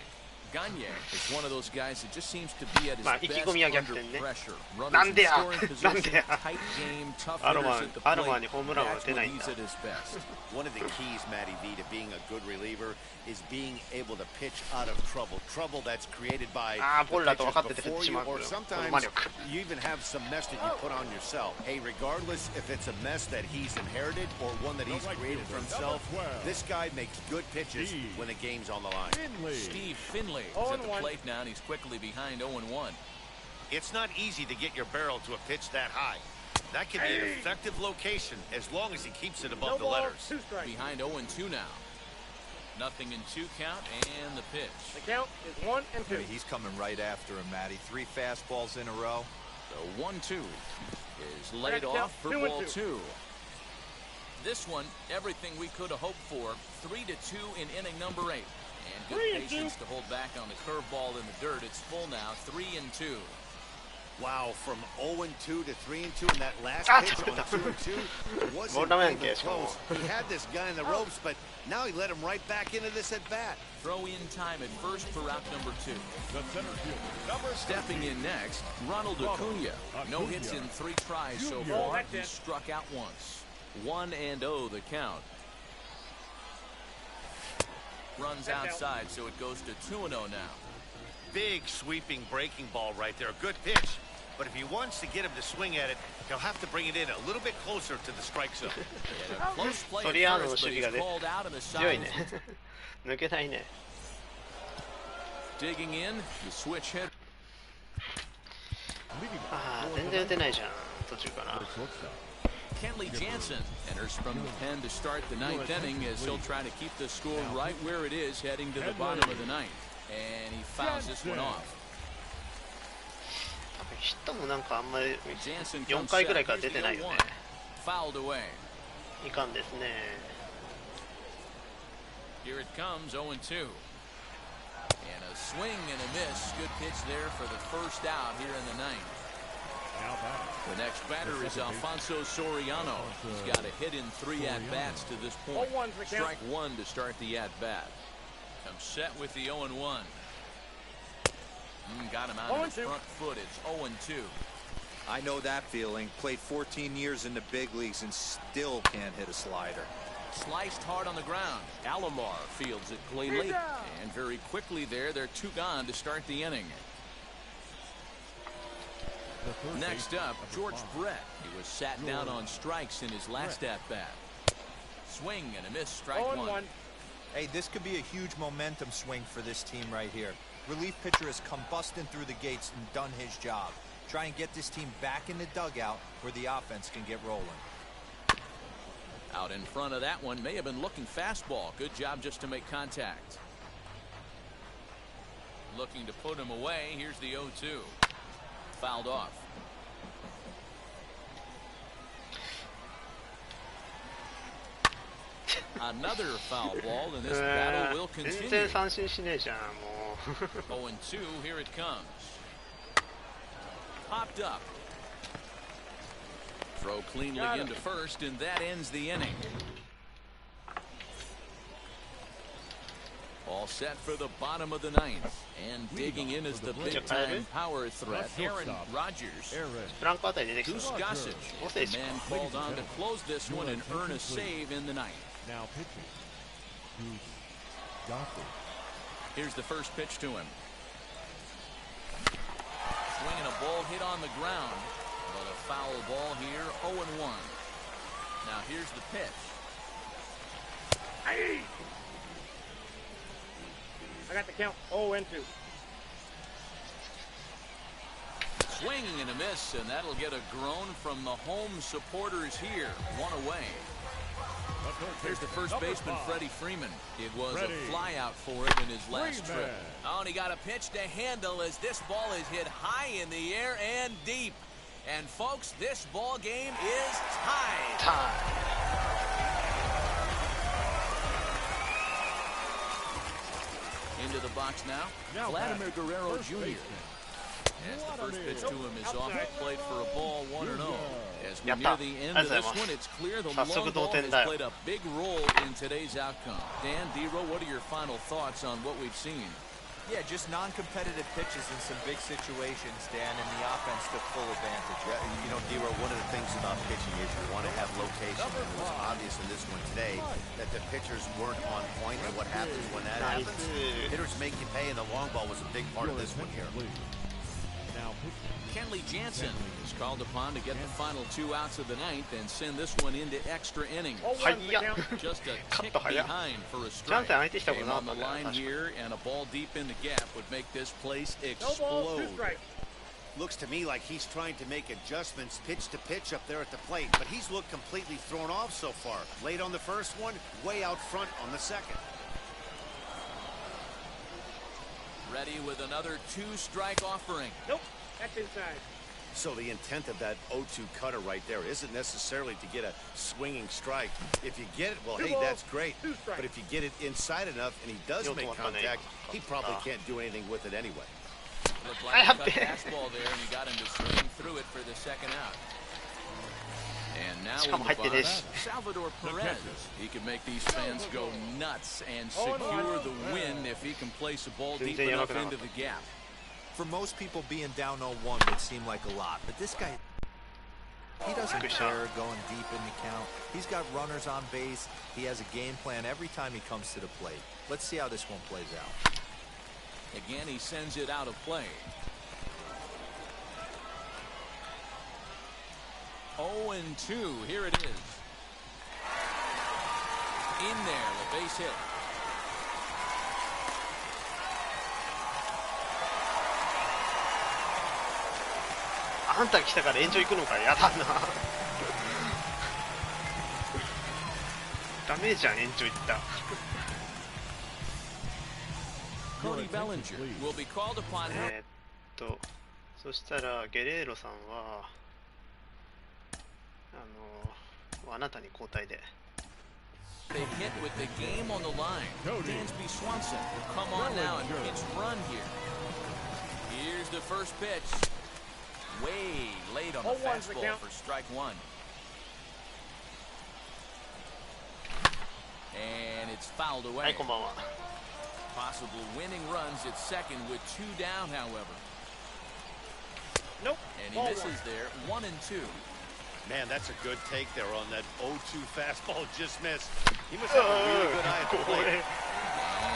Gagne is one of those guys that just seems to be at his best under pressure. Runners in scoring position, tight game, tough hitters at the plate. That's when he's at his best. One of the keys, Matty V, to being a good reliever is being able to pitch out of trouble. Trouble that's created by the pitchers before you, or sometimes you even have some mess that you put on yourself. Hey, regardless if it's a mess that he's inherited or one that he's created for himself, this guy makes good pitches when the game's on the line. Steve Finley is at the plate now, and he's quickly behind 0-1. It's not easy to get your barrel to a pitch that high. That can be an effective location as long as he keeps it above the letters. Behind 0-2 now. Nothing in 2 count, and the pitch. The count is 1 and 2. He's coming right after him, Matty. 3 fastballs in a row. The 1-2 is laid off for ball 2. This one, everything we could have hoped for. 3-2 in inning number 8. And good patience to hold back on the curveball in the dirt. It's full now, 3-2. Wow, from 0-2 to 3-2 in that last pitch on 2-2 wasn't even close. He had this guy in the ropes, but now he let him right back into this at bat. Throw in time at first for out number 2. The center fielder, Stepping in next, Ronald Acuna. No hits in 3 tries so far. He struck out once. 1-0 the count. Runs outside, so it goes to 2-0 now. Big sweeping breaking ball right there. Good pitch. But if he wants to get him to swing at it, he'll have to bring it in a little bit closer to the strike zone. Close play at first, but he's called out in the side. 抜けないね。 Digging in, the switch hit. ああ、全然打てないじゃん。途中から。 Kenley Jansen enters from the pen to start the 9th inning as he'll try to keep the score right where it is heading to the bottom of the 9th. And he fouls this one off. ヒットもなんかあんまり4回ぐらいから出てないよね。 Fouled away. いかんですね。 Here it comes, 0-2. And a swing and a miss. Good pitch there for the first out here in the 9th. The next batter is Alfonso Soriano. He's got a hit in 3 at-bats to this point. Strike 1 to start the at-bat. Comes set with the 0-1. Got him out of his front foot. It's 0-2. I know that feeling. Played 14 years in the big leagues and still can't hit a slider. Sliced hard on the ground. Alomar fields it cleanly. And very quickly there, they're 2 gone to start the inning. Next up, George Brett. He was sat down on strikes in his last at-bat. Swing and a miss, strike 1. Hey, this could be a huge momentum swing for this team right here. Relief pitcher has come busting through the gates and done his job. Try and get this team back in the dugout where the offense can get rolling. Out in front of that one, may have been looking fastball. Good job just to make contact. Looking to put him away. Here's the 0-2. Fouled off. Another foul ball, and this battle will continue. 全然三振しねえじゃんもう。 0-2, here it comes. Popped up. Throw cleanly into first, and that ends the inning. All set for the bottom of the ninth. And digging in is the big-time power threat, Aaron Rodgers. フランクあたり出てきた Goose Gossage, the man called on to close this one and earn a save in the ninth. Now pitching. Goose Gossage. Here's the first pitch to him. Swinging a ball hit on the ground, but a foul ball here, 0-1. Now here's the pitch. Hey! I got the count 0-2. Swinging and a miss, and that'll get a groan from the home supporters here. One away. Here's the first baseman, Freddie Freeman. It was a fly out for him in his last trip. Oh, and he got a pitch to handle as this ball is hit high in the air and deep. And folks, this ball game is tied. Into the box now, Vladimir Guerrero Jr. As the first pitch to him is off the plate for a ball, 1-0. As we near the end of this one, it's clear the long ball has played a big role in today's outcome. Dan, D-Row, what are your final thoughts on what we've seen? Yeah, just non-competitive pitches in some big situations, Dan, and the offense took full advantage. You know, D-Row, one of the things about pitching is you want to have location. And it was obvious in this one today that the pitchers weren't on point, and what happens when that happens? Hitters make you pay, and the long ball was a big part of this one here. Kenley Jansen is called upon to get the final 2 outs of the ninth and send this one into extra innings. Just a tick behind for a strike. Game on the line here, and a ball deep in the gap would make this place explode. Looks to me like he's trying to make adjustments pitch to pitch up there at the plate, but he's looked completely thrown off so far. Late on the first one, way out front on the second. Ready with another 2-strike offering. Nope, that's inside. So the intent of that 0-2 cutter right there isn't necessarily to get a swinging strike. If you get it, well, hey, that's great. But if you get it inside enough and he does make contact, he probably can't do anything with it anyway. Looked like a cut fastball there, and he got him to swing through it for the second out. And now in the box, Salvador Perez. He can make these fans go nuts and secure the win if he can place a ball deep enough into the gap. For most people, being down 0-1 would seem like a lot, but this guy, he doesn't care going deep in the count. He's got runners on base. He has a game plan every time he comes to the plate. Let's see how this one plays out. Again, he sends it out of play. 0-2, here it is. In there, the base hit.あんた来たから延長行くのか、やだな。ダメじゃん、延長行った。Cody Bellinger will be called upon. そしたらゲレーロさんはあなたに交代で。They hit with the game on the line. Dansby Swanson will come on now and pitch run here. Here's the first pitch. Way late on the fastball for strike one. And it's fouled away. はい、こんばんは。Possible winning runs at second with 2 down, however. Nope. And he misses there, 1-2. Man, that's a good take there on that 0-2 fastball. Just missed. He must have a really good eye at the plate.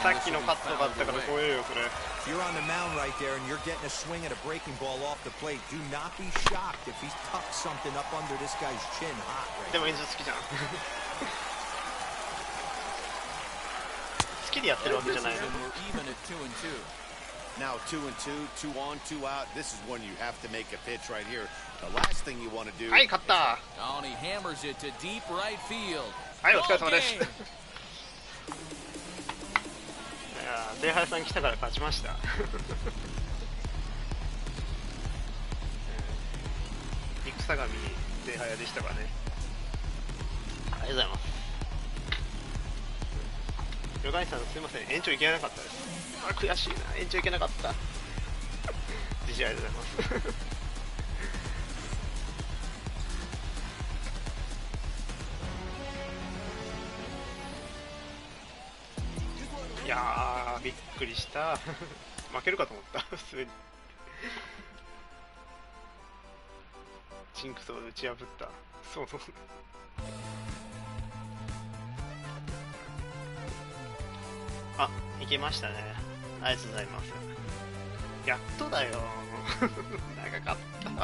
さっきのカットがあったから怖えよ、それ。 If you're on the mound right there and you're getting a swing at a breaking ball off the plate, do not be shocked if he's tucked something up under this guy's chin hot right でも演奏好きじゃん。好きでやってるわけじゃないの。 Now 2-2, 2 on, 2 out. This is when you have to make a pitch right here. The last thing you want to do. はい、勝った。Oh, and he hammers it to deep right field. はい、お疲れ様です。いやー、ゼイハヤさん来たから勝ちました。肉相模ゼイハヤでしたからね。ありがとうございます。ヨガイさん、すいません、延長いけなかったです。あ、悔しいな、延長いけなかった。自信ありがとうございます。いやびっくりした負けるかと思った普通にジンクスを打ち破った。そうそう、あ、いけましたね。ありがとうございます。やっとだよ長かったも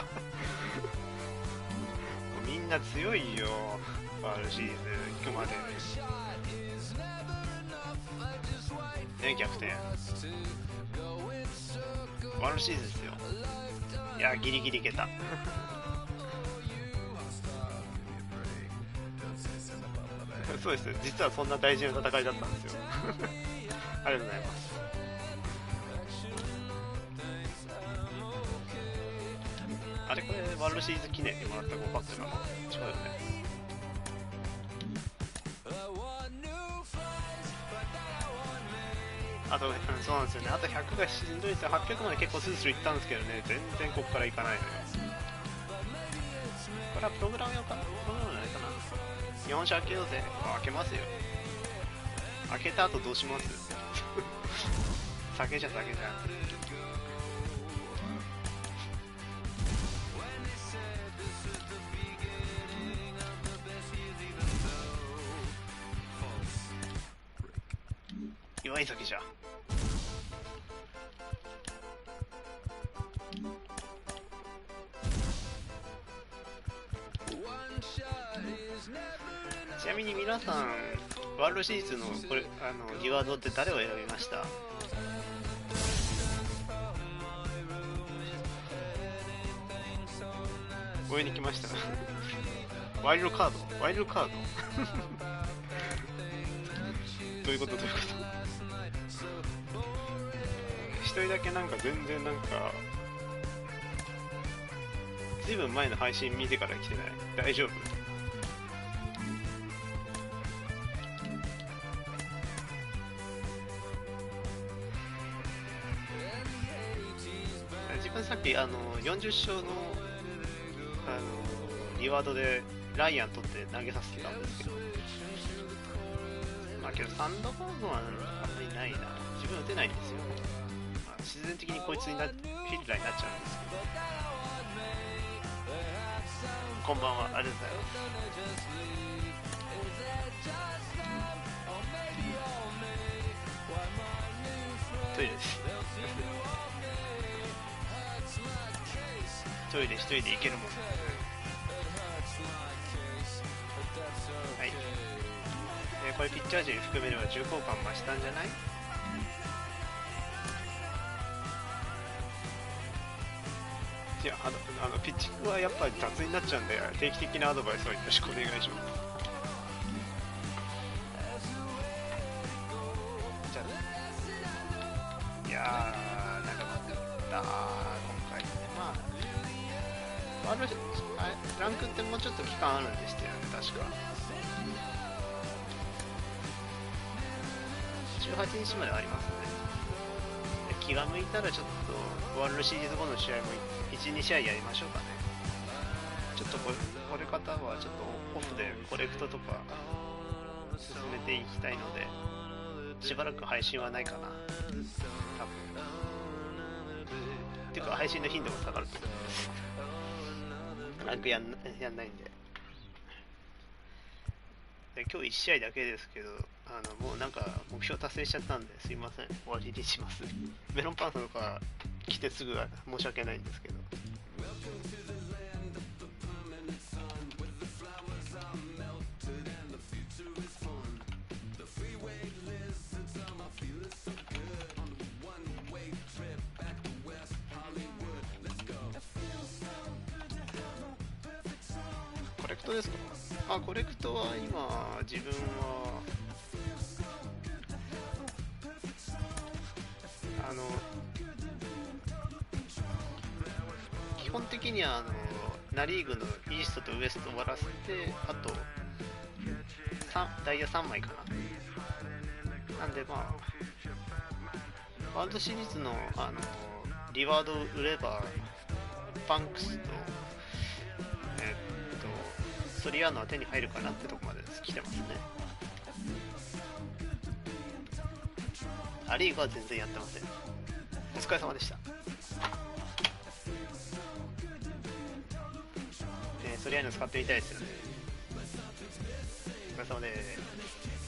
うみんな強いよ、ワールドシリーズ行くまでね。逆転ワールドシリーズですよ。いや、ギリギリいけたそうです、実はそんな大事な戦いだったんですよありがとうございます。あれ、これワールドシリーズ記念にもらった5パックなの違うよね。あと、そうなんですよね、あと100がしんどいですよ。800まで結構スルスルいったんですけどね、全然ここからいかないのよ。これはプログラム用かな、プログラムじゃないかな。日本車開けようぜ。開けますよ。開けた後どうします酒じゃ酒じゃ。弱い酒じゃ。ちなみに皆さん、ワールドシリーズのこれリワードって誰を選びました？上に来ましたワイルドカード、ワイルドカードどういうことどういうこと一人だけなんか全然なんかずいぶん前の配信見てから来てない？大丈夫？自分さっき40勝のリワードでライアン取って投げさせてたんですけど、まあけどサンドバーグはあんまりないな。自分打てないんですよ、まあ、自然的にこいつにフィルダーになっちゃうんですけど。こんばんは、ありがとうございます。トイレですトイレ一人で行けるもん。はい、これピッチャー陣含めれば重厚感増したんじゃない？いや、ピッチングはやっぱり雑になっちゃうんで、定期的なアドバイスをよろしくお願いします。じゃあ、いやー、長かった今回。まあランクってもうちょっと期間あるんでしたよね、確か18日までありますね。気が向いたらちょっとワールドシリーズ後の試合も 1,2 試合やりましょうかね。ちょっとこれ方はちょっとオフでコレクトとか進めていきたいので、しばらく配信はないかな、多分。っていうか配信の頻度も下がると思いますランクやんないんで。今日1試合だけですけど、もうなんか目標達成しちゃったんですいません、終わりにします。メロンパンさんとか来てすぐは申し訳ないんですけど。コレクトですか？コレクトは今自分は基本的にはナリーグのイーストとウエストを終わらせて、あとダイヤ3枚かな。なんでまあワールドシリーズのリワードを売ればバンクスとソリアーノは手に入るかなってとこまで来てますね。ア・リーグは全然やってません。お疲れ様でした。ソリアーヌ使ってみたいですよね。お疲れ様です。